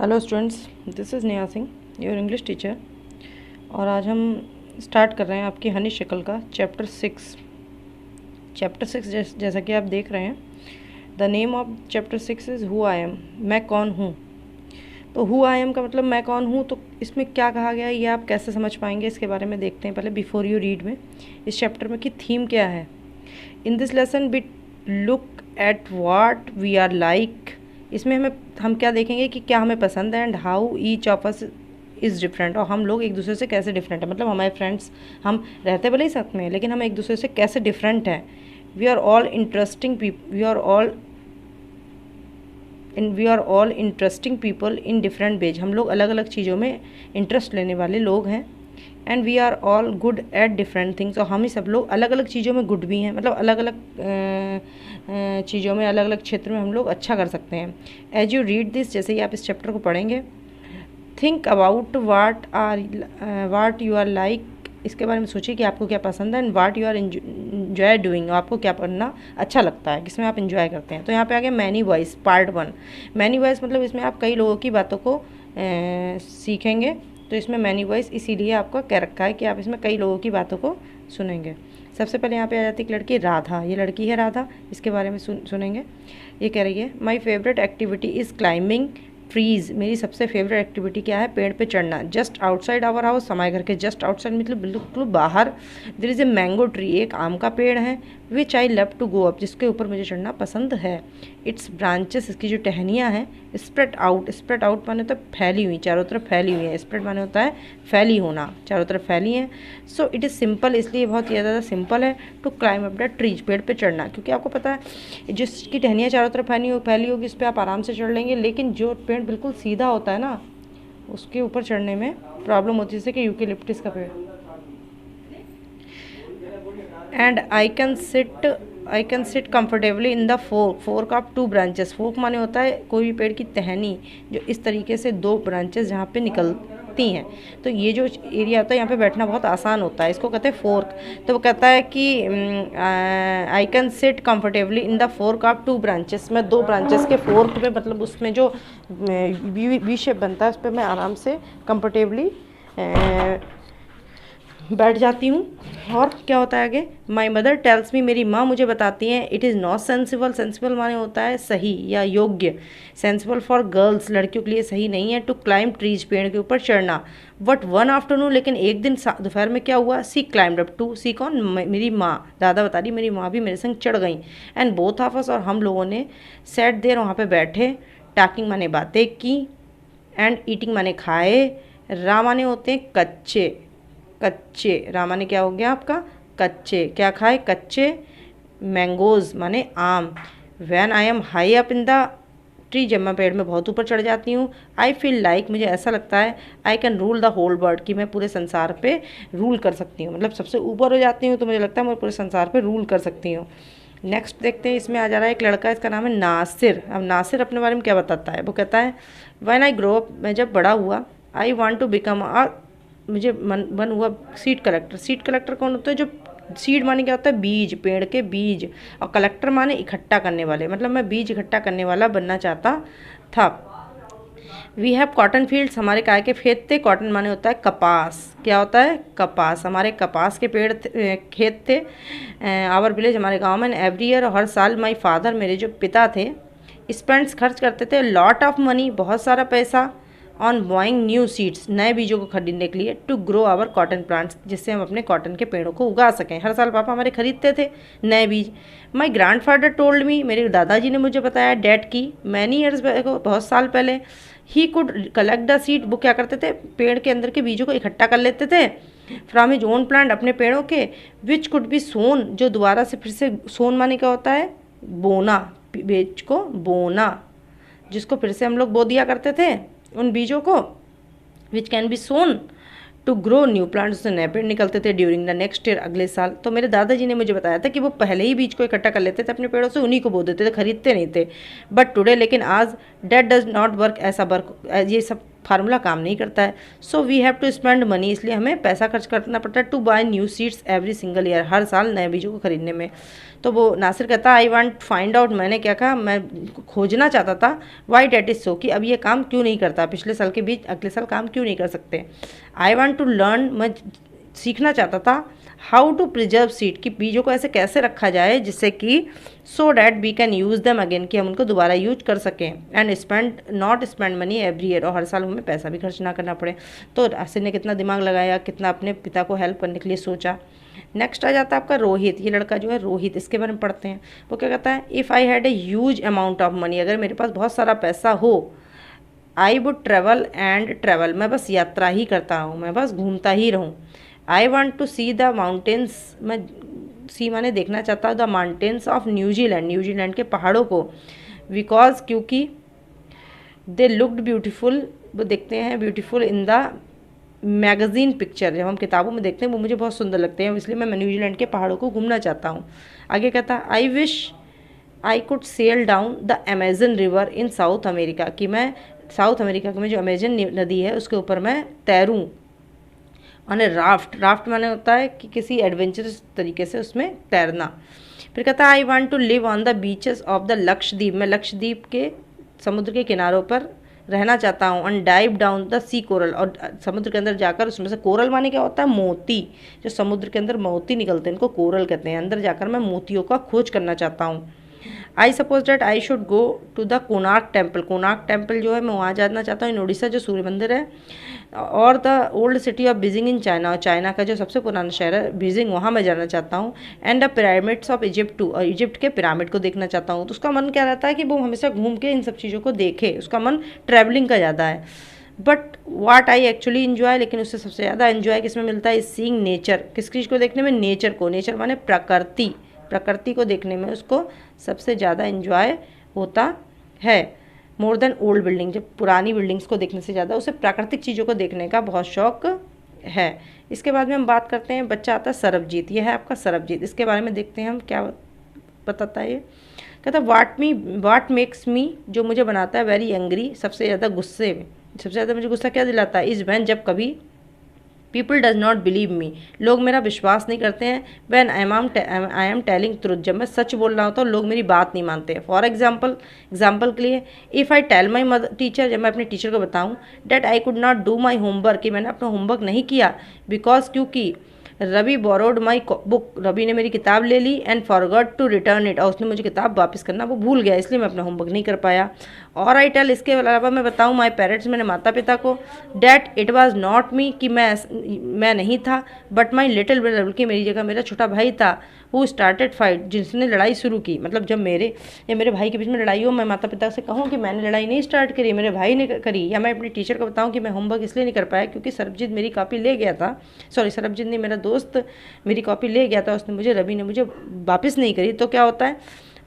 Hello students, this is Neha Singh, your English teacher. और आज हम स्टार्ट कर रहे हैं आपकी हनी शक्ल का चैप्टर 6। जैसा कि आप देख रहे हैं, the name of chapter 6 is who I am, मैं कौन हूँ। तो हु आई एम का मतलब मैं कौन हूँ, तो इसमें क्या कहा गया है ये आप कैसे समझ पाएंगे, इसके बारे में देखते हैं पहले बिफोर यू रीड में इस चैप्टर में कि थीम क्या है। In this lesson we look at what we are like. इसमें हम क्या देखेंगे कि क्या हमें पसंद है, and how each of us is different, और हम लोग एक दूसरे से कैसे डिफरेंट है। मतलब हमारे फ्रेंड्स, हम रहते भले ही साथ में, लेकिन हम एक दूसरे से कैसे डिफरेंट हैं। We are all interesting people in different ways. हम लोग अलग अलग चीज़ों में इंटरेस्ट लेने वाले लोग हैं। And we are all good at different things, और हम ही सब लोग अलग अलग चीज़ों में गुड भी हैं। मतलब अलग अलग चीज़ों में, अलग अलग क्षेत्र में हम लोग अच्छा कर सकते हैं। एज यू रीड दिस, जैसे ही आप इस चैप्टर को पढ़ेंगे, think about what you are like. इसके बारे में सोचिए कि आपको क्या पसंद है, and what you are enjoy doing, आपको क्या करना अच्छा लगता है, किसमें आप इन्जॉय करते हैं। तो यहाँ पे आ गया many voice part 1। Many voice मतलब इसमें आप कई लोगों की बातों को सीखेंगे। तो इसमें मैनी वॉइस इसीलिए आपका कह रखा है कि आप इसमें कई लोगों की बातों को सुनेंगे। सबसे पहले यहाँ पे आ जाती है एक लड़की राधा। ये लड़की है राधा, इसके बारे में सुनेंगे। ये कह रही है, my favourite activity is climbing trees. मेरी सबसे फेवरेट एक्टिविटी क्या है, पेड़ पे चढ़ना। जस्ट आउटसाइड आवर हाउस, हमारे घर के जस्ट आउटसाइड मतलब बिल्कुल बाहर, there is a mango tree, एक आम का पेड़ है, which I love to go up, जिसके ऊपर मुझे चढ़ना पसंद है। इट्स ब्रांचेस, इसकी जो टहनियाँ हैं, स्प्रेड आउट माने होता है फैली हुई, चारों तरफ फैली हुई है। स्प्रेड माने होता है फैली होना, चारों तरफ फैली हैं। सो इट इज़ सिंपल, इसलिए बहुत ज़्यादा सिंपल है to climb up the trees, पेड़ पे चढ़ना, क्योंकि आपको पता है जिसकी टहनियाँ चारों तरफ फैली होगी उस पर आप आराम से चढ़ लेंगे। लेकिन जो पेड़ बिल्कुल सीधा होता है ना, उसके ऊपर चढ़ने में प्रॉब्लम होती है, जैसे कि यूकेलिप्टस का पेड़। And I can sit comfortably in the fork of 2 branches. Fork माने होता है कोई भी पेड़ की टहनी, जो इस तरीके से 2 ब्रांचेस जहाँ पे निकलती हैं। तो ये जो एरिया होता है यहाँ पे बैठना बहुत आसान होता है, इसको कहते हैं फोर्क। तो वो कहता है कि I can sit comfortably in the fork of 2 branches. मैं 2 ब्रांचेस के फोर्क में, मतलब उसमें जो वी शेप बनता है, उस पर मैं आराम से कंफर्टेबली बैठ जाती हूँ। और क्या होता है आगे, माई मदर टेल्स मी, मेरी माँ मुझे बताती हैं, it is not sensible. Sensible माने होता है सही या योग्य। सेंसिबल फॉर गर्ल्स, लड़कियों के लिए सही नहीं है, टू क्लाइंब ट्रीज, पेड़ के ऊपर चढ़ना। बट वन आफ्टरनून, लेकिन एक दिन दोपहर में क्या हुआ, सी क्लाइंब्ड अप टू, सी कौन, मेरी माँ, दादा बता रही, मेरी माँ भी मेरे संग चढ़ गई। एंड बोथ ऑफ अस, और हम लोगों ने सेट देर, वहाँ पर बैठे, टॉकिंग माने बातें की, एंड ईटिंग माने खाए, रा माने होते हैं कच्चे, रामा ने क्या हो गया आपका, कच्चे, क्या खाए, कच्चे। मैंगोज़ माने आम। When I am high up in the tree, जब मैं पेड़ में बहुत ऊपर चढ़ जाती हूँ, आई फील लाइक, मुझे ऐसा लगता है, I can rule the whole world, कि मैं पूरे संसार पे रूल कर सकती हूँ। मतलब सबसे ऊपर हो जाती हूँ तो मुझे लगता है मैं पूरे संसार पे रूल कर सकती हूँ। नेक्स्ट देखते हैं, इसमें आ जा रहा है एक लड़का, इसका नाम है नासिर। अब नासिर अपने बारे में क्या बताता है, वो कहता है, व्हेन आई ग्रो अप, मैं जब बड़ा हुआ, आई वांट टू बिकम मुझे मन हुआ सीड कलेक्टर। सीड कलेक्टर कौन होता है, जो सीड माने क्या होता है, बीज, पेड़ के बीज, और कलेक्टर माने इकट्ठा करने वाले, मतलब मैं बीज इकट्ठा करने वाला बनना चाहता था। वी हैव कॉटन फील्ड्स, हमारे काय के खेत थे। कॉटन माने होता है कपास, क्या होता है, कपास। हमारे कपास के पेड़ खेत थे। आवर विलेज, हमारे गांव में। एवरी ईयर, हर साल, माय फादर, मेरे जो पिता थे, स्पेंड्स, खर्च करते थे, लॉट ऑफ मनी, बहुत सारा पैसा, ऑन बॉइंग न्यू सीड्स, नए बीजों को खरीदने के लिए, to grow our cotton plants, जिससे हम अपने कॉटन के पेड़ों को उगा सकें। हर साल पापा हमारे खरीदते थे नए बीज। My grand father told me, मेरे दादाजी ने मुझे बताया, डैड की, मैनी ईयर्स, बहुत साल पहले, he could collect the seed, वो क्या करते थे, पेड़ के अंदर के बीजों को इकट्ठा कर लेते थे, फ्रॉम हिज ओन प्लांट, अपने पेड़ों के, विच कुड बी सोन, जो दोबारा से फिर से, सोन माने क्या होता है, बोना, बीज को बोना, जिसको फिर से हम लोग बो दिया करते थे उन बीजों को, which can be sown to grow new plants, उससे नए पेड़ निकलते थे ड्यूरिंग द नेक्स्ट ईयर, अगले साल। तो मेरे दादाजी ने मुझे बताया था कि वो पहले ही बीज को इकट्ठा कर लेते थे अपने पेड़ों से, उन्हीं को बो देते थे, खरीदते नहीं थे। बट टुडे, लेकिन आज, डैट डज नॉट वर्क, ऐसा वर्क, ये सब फार्मूला काम नहीं करता है। So we have to spend money, इसलिए हमें पैसा खर्च करना पड़ता है to buy new seeds every single year, हर साल नए बीजों को खरीदने में। तो वो नासिर कहता आई वांट फाइंड आउट, मैंने क्या कहा, मैं खोजना चाहता था वाई डेट इज सो, कि अब ये काम क्यों नहीं करता, पिछले साल के बीज अगले साल काम क्यों नहीं कर सकते। आई वांट टू लर्न, मैं सीखना चाहता था हाउ टू प्रिजर्व सीड, कि बीजों को ऐसे कैसे रखा जाए जिससे कि so that we can use them again, कि हम उनको दोबारा यूज कर सकें। And spend not spend money every year, और हर साल हमें पैसा भी खर्च ना करना पड़े। तो नासिर ने कितना दिमाग लगाया, कितना अपने पिता को हेल्प करने के लिए सोचा। नेक्स्ट आ जाता है आपका रोहित, ये लड़का जो है रोहित, इसके बारे में पढ़ते हैं। वो क्या कहता है, if I had a huge amount of money, अगर मेरे पास बहुत सारा पैसा हो, I would travel and travel, मैं बस यात्रा ही करता हूँ, मैं बस घूमता ही रहूँ। I want to see the mountains, मैं सी माने देखना चाहता हूँ the mountains of New Zealand, New Zealand के पहाड़ों को, बिकॉज क्योंकि दे लुक्ड ब्यूटीफुल, वो देखते हैं beautiful in the magazine picture, जब हम किताबों में देखते हैं वो मुझे बहुत सुंदर लगते हैं, इसलिए मैं न्यूजीलैंड के पहाड़ों को घूमना चाहता हूँ। आगे कहता है I wish I could sail down the Amazon river in South America, कि मैं साउथ अमेरिका में जो अमेजन नदी है उसके ऊपर मैं तैरूँ। ऑन ए राफ्ट, राफ्ट माने होता है कि किसी एडवेंचरस तरीके से उसमें तैरना। फिर कहता है I want to live on the beaches of the Lakshadweep, मैं लक्षद्वीप के समुद्र के किनारों पर रहना चाहता हूँ। And dive down the sea coral, और समुद्र के अंदर जाकर उसमें से, कोरल माने क्या होता है, मोती, जो समुद्र के अंदर मोती निकलते हैं इनको कोरल कहते हैं, अंदर जाकर मैं मोतियों का खोज करना चाहता हूँ। I suppose that I should go to the Konark temple, Konark temple जो है मैं वहाँ जाना चाहता हूँ, इन उड़ीसा जो सूर्य मंदिर है, और the old city of Beijing in China, और चाइना का जो सबसे पुराना शहर है बीजिंग, वहाँ मैं जाना चाहता हूँ। And the pyramids of Egypt too, और इजिप्ट के पिरामिड को देखना चाहता हूँ। तो उसका मन क्या रहता है कि वो हमेशा घूम के इन सब चीज़ों को देखे, उसका मन ट्रैवलिंग का ज़्यादा है। But what I actually enjoy, लेकिन उससे सबसे ज़्यादा इन्जॉय किसमें मिलता है, इज सीइंग नेचर, किस चीज़ को देखने में, नेचर को, नेचर माने प्रकृति, प्रकृति को देखने में उसको सबसे ज़्यादा इन्जॉय होता है। मोर देन ओल्ड बिल्डिंग, जब पुरानी बिल्डिंग्स को देखने से ज़्यादा उसे प्राकृतिक चीज़ों को देखने का बहुत शौक है। इसके बाद में हम बात करते हैं, बच्चा आता है सरबजीत, यह है आपका सरबजीत, इसके बारे में देखते हैं हम क्या बताता है। ये कहता है वाट मेक्स मी, जो मुझे बनाता है वेरी एंग्री, सबसे ज़्यादा गुस्से में, सबसे ज़्यादा मुझे गुस्सा क्या दिलाता है, इज़ वैन, जब कभी people does not believe me, लोग मेरा विश्वास नहीं करते हैं। When I am telling truth, जब मैं सच बोल रहा होता हूँ लोग मेरी बात नहीं मानते हैं। फॉर एग्जाम्पल के लिए, if I tell my mother teacher, जब मैं अपने टीचर को बताऊँ that I could not do my homework, कि मैंने अपना होमवर्क नहीं किया, बिकॉज क्योंकि Ravi borrowed my book, Ravi ने मेरी किताब ले ली, and forgot to return it, और उसने मुझे किताब वापस करना वो भूल गया, इसलिए मैं अपना होमवर्क नहीं कर पाया। और आई टेल, इसके अलावा मैं बताऊँ माई पेरेंट्स, मैंने माता पिता को, that it was not me, कि मैं नहीं था, बट माई लिटिल ब्रदर, बल्कि मेरी जगह मेरा छोटा भाई था, हु स्टार्टेड फाइट, जिसने लड़ाई शुरू की। मतलब जब मेरे या मेरे भाई के बीच में लड़ाई हो, मैं माता पिता से कहूँ कि मैंने लड़ाई नहीं स्टार्ट करी, मेरे भाई ने करी, या मैं अपने टीचर को बताऊँ कि मैं होमवर्क इसलिए नहीं कर पाया क्योंकि सरबजीत मेरी कॉपी ले गया था, सॉरी सरबजीत ने, मेरा दोस्त मेरी कॉपी ले गया था, उसने मुझे, रवि ने मुझे वापस नहीं करी। तो क्या होता है,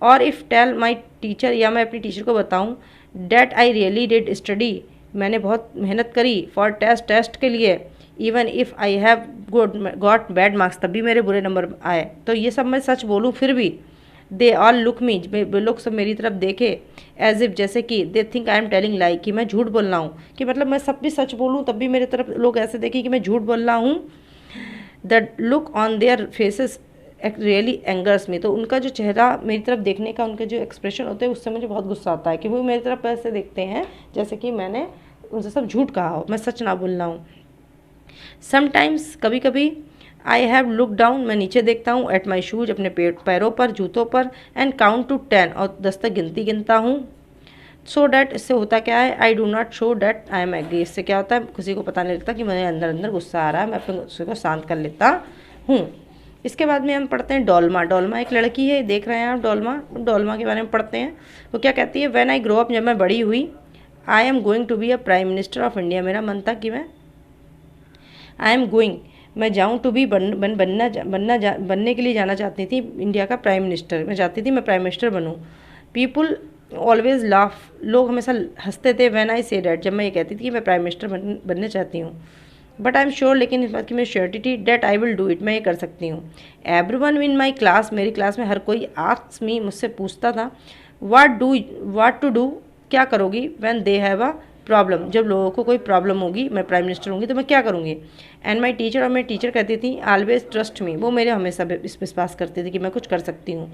और इफ़ टेल माई टीचर, या मैं अपनी टीचर को बताऊँ that I really did study, मैंने बहुत मेहनत करी फॉर टेस्ट के लिए, even if I have got bad marks, तब भी मेरे बुरे नंबर आए, तो ये सब मैं सच बोलूँ फिर भी, दे ऑल लुक मी, लोग सब मेरी तरफ देखे, एज इफ, जैसे कि they think I am telling लाई, कि मैं झूठ बोल रहा हूँ, कि मतलब मैं सब भी सच बोलूँ तब भी मेरी तरफ लोग ऐसे देखें कि मैं झूठ बोल रहा हूँ। The look on their faces really angers me, तो उनका जो चेहरा मेरी तरफ देखने का, उनके जो एक्सप्रेशन होते हैं उससे मुझे बहुत गुस्सा आता है, कि वो मेरी तरफ ऐसे देखते हैं जैसे कि मैंने उनसे सब झूठ कहा हो, मैं सच ना बोल रहा हूँ। समटाइम्स, कभी कभी, आई हैव लुक डाउन, मैं नीचे देखता हूँ, एट माई शूज, अपने पैरों पर, जूतों पर, एंड काउंट टू 10, और 10 तक गिनता हूँ। सो डैट, इससे होता क्या है, I do not show that I am agree, इससे क्या होता है, किसी को पता नहीं लगता कि मुझे अंदर अंदर गुस्सा आ रहा है, मैं अपने गुस्से को शांत कर लेता हूँ। इसके बाद में हम पढ़ते हैं डोल्मा। डोल्मा एक लड़की है, देख रहे हैं आप डोल्मा के बारे में पढ़ते हैं। वो क्या कहती है, व्हेन आई ग्रो अप, जब मैं बड़ी हुई, I am going to be a prime minister of India, मेरा मन था कि आई एम गोइंग, मैं जाऊँ टू बी बनने के लिए जाना चाहती थी इंडिया का प्राइम मिनिस्टर, मैं चाहती थी मैं प्राइम मिनिस्टर बनूँ। पीपुल ऑलवेज लाफ, लोग हमेशा हंसते थे, व्हेन आई से डैट, जब मैं ये कहती थी कि मैं प्राइम मिनिस्टर बनने चाहती हूँ। बट आई एम श्योर, लेकिन इस बात की मेरी श्योरिटी थी, that I will do it, मैं ये कर सकती हूँ। एवरीवन इन माई क्लास, मेरी क्लास में हर कोई आस्क्स मी, मुझसे पूछता था, व्हाट टू डू, क्या करोगी, when they have a problem, जब लोगों को कोई प्रॉब्लम होगी, मैं प्राइम मिनिस्टर होंगी तो मैं क्या करूँगी। एंड माई टीचर, और मेरी टीचर कहती थी ऑलवेज ट्रस्ट मी, वो मेरे हमेशा इस विश्वास करती थी कि मैं कुछ कर सकती हूँ।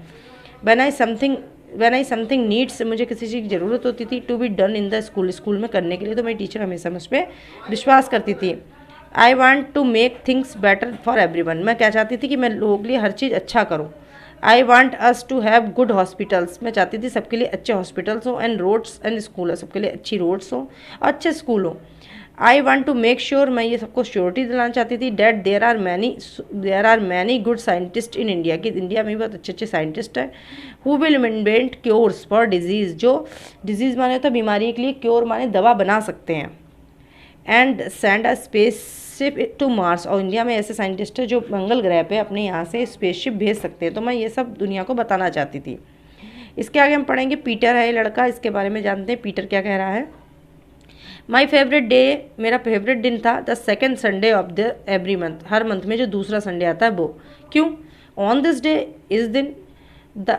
व्हेन आई समथिंग नीड्स, मुझे किसी चीज़ की ज़रूरत होती थी to be done in the school, school में करने के लिए, तो मेरी टीचर हमेशा मुझ पर विश्वास करती थी। I want to make things better for everyone, मैं क्या चाहती थी कि मैं लोगों के लिए हर चीज़ अच्छा करूँ। I want us to have good hospitals, मैं चाहती थी सबके लिए अच्छे हॉस्पिटल्स हों, एंड रोड्स एंड स्कूल हो, सबके लिए अच्छी रोड्स हों, अच्छे स्कूल हों। I want to make sure, मैं ये सबको श्योरिटी दिलाना चाहती थी that there are many good scientist in India, कि इंडिया में भी बहुत अच्छे अच्छे साइंटिस्ट हैं। Who will invent cures for diseases, जो डिजीज़ माने तो बीमारी के लिए क्योर माने दवा बना सकते हैं। And send a spaceship to Mars, और इंडिया में ऐसे साइंटिस्ट हैं जो मंगल ग्रह पे अपने यहाँ से स्पेसशिप भेज सकते हैं। तो मैं ये सब दुनिया को बताना चाहती थी। इसके आगे हम पढ़ेंगे पीटर है ये लड़का, इसके बारे में जानते हैं पीटर क्या कह रहा है। माई फेवरेट डे, मेरा फेवरेट दिन था the second Sunday off the every month, her month में जो दूसरा संडे आता है वो। क्यों? ऑन दिस डे, इस दिन, द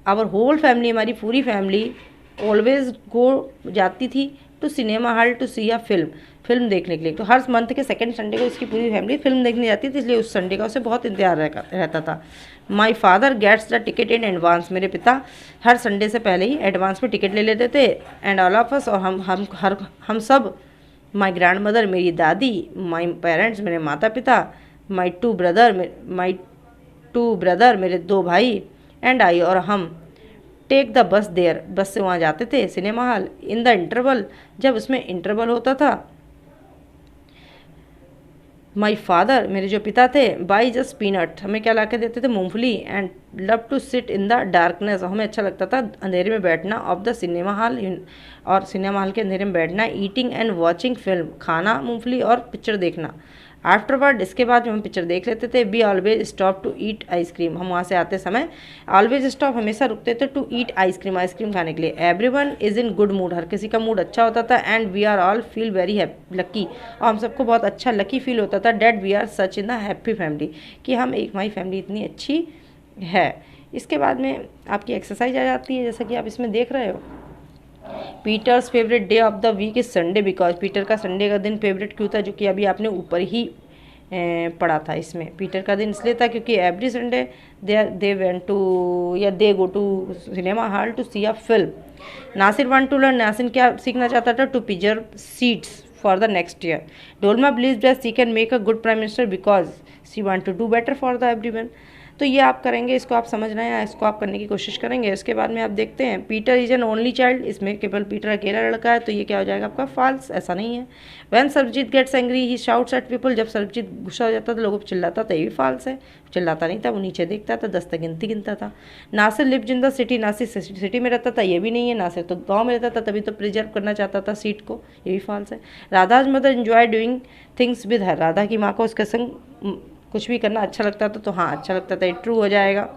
आवर होल फैमिली, हमारी पूरी फैमिली ऑलवेज गो जाती थी to cinema hall to see a film देखने के लिए। तो हर मंथ के सेकंड संडे को इसकी पूरी फैमिली फिल्म देखने जाती थी, इसलिए उस संडे का उसे बहुत इंतजार रहता था। My father gets the ticket in advance, मेरे पिता हर संडे से पहले ही एडवांस में टिकट ले लेते थे। एंड ऑल ऑफ अस, और हम सब, माई ग्रैंड मदर, मेरी दादी, माई पेरेंट्स, मेरे माता पिता, माई टू ब्रदर, मेरे 2 भाई, एंड आई, और हम, टेक द बस देयर, बस से वहाँ जाते थे cinema hall. In the interval, जब उसमें इंटरवल होता था, माई फादर, मेरे जो पिता थे, बाई जस्ट पीनट, हमें क्या ला के देते थे, मूंगफली। And love to sit in the darkness, हमें अच्छा लगता था अंधेरे में बैठना, ऑफ द सिनेमा हॉल, और सिनेमा हॉल के अंधेरे में बैठना। ईटिंग एंड वॉचिंग फिल्म, खाना, मूंगफली और पिक्चर देखना। आफ्टरवर्ड, इसके बाद जब हम पिक्चर देख लेते थे, we always stop to eat ice cream, हम वहाँ से आते समय ऑलवेज स्टॉप, हमेशा रुकते थे टू ईट आइसक्रीम खाने के लिए। Everyone is in good mood, हर किसी का मूड अच्छा होता था। And we are all feel very lucky, और हम सबको बहुत अच्छा लकी फील होता था। That we are such in the happy family, कि हम एक हमारी फैमिली इतनी अच्छी है। इसके बाद में आपकी एक्सरसाइज आ जाती है, जैसा कि आप इसमें देख रहे हो। Peter's favourite day of the week is Sunday, because Peter का संडे का दिन फेवरेट क्यों था, जो कि अभी आपने ऊपर ही पढ़ा था। इसमें पीटर का दिन इसलिए था क्योंकि every Sunday they went to, या they go to cinema hall to see a film. Nasir want to learn, Nasir क्या सीखना चाहता था, to preserve seeds for the next year. Dolma believes that she can make a good prime minister because she want to do better for the everyone. तो ये आप करेंगे, इसको आप समझना है, इसको आप करने की कोशिश करेंगे। इसके बाद में आप देखते हैं Peter is an only child, इसमें केवल पीटर अकेला लड़का है, तो ये क्या हो जाएगा आपका फॉल्स, ऐसा नहीं है। When Sarabjit gets angry he shouts at people, जब सर्वजीत गुस्सा हो जाता था लोगों पर चिल्लाता था, ये भी फॉल्स है। चिल्लाता नहीं था, वो नीचे देखता था, 10 तक गिनता था। Nasir lives in the city, Nasir city में रहता था, ये भी नहीं है। नासिर तो गाँव में रहता था, तभी तो प्रिजर्व करना चाहता था सीट को, ये भी फॉल्स है। Radha's mother enjoy doing things with her, Radha की माँ को उसके संग कुछ भी करना अच्छा लगता था, तो हाँ अच्छा लगता था, ये ट्रू हो जाएगा।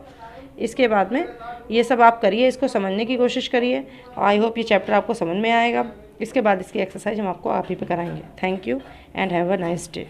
इसके बाद में ये सब आप करिए, इसको समझने की कोशिश करिए। आई होप ये चैप्टर आपको समझ में आएगा। इसके बाद इसकी एक्सरसाइज हम आपको आप ही पे कराएंगे। Thank you and have a nice day.